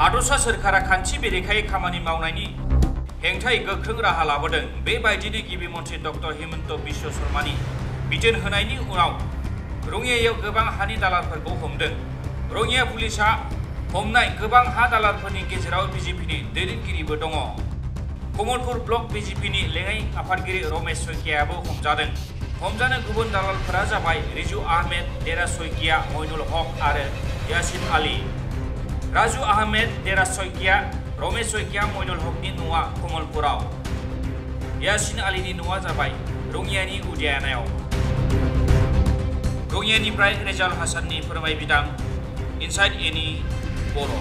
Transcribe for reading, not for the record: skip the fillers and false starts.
हादरसा सोरखारा खान्थि बेरेखायै खामानि मावनायनि हेंथायै गोख्रों राहा लाबोदों। बेबायदिनो गिबि मन्थ्रि डक्टर हिमन्त बिश्व शर्मानि बिथोन होनायनि उनाव रङियायाव गोबां हानि दालालफोरखौ हमदों। रङिया पुलिसआ हमनाय गोबां हा दालालफोरनि गेजेराव बिजेपिनि दैदेनगिरिबो दङ। कमलपुर ब्लक बिजेपिनि लेङाइ आफादगिरि रमेश सयकियाबो हमजादों। हमजानाय गुबुन दालालफोरा जाबाय रिजु आहमेद, देरा सयकिया, मइनुल हक आरो यासिन आली। राजु आहमेद, देरा सयकिया, रमेश सयकिया, मइनुल हकनि न'आ कमलपुराव। यासिन आलीनि न'आ जाबाय रङियानि उदियानायाव। रङियानिफ्राय रेजाउल हासाननि फोरमायबिदां इनसाइड एनि बर'।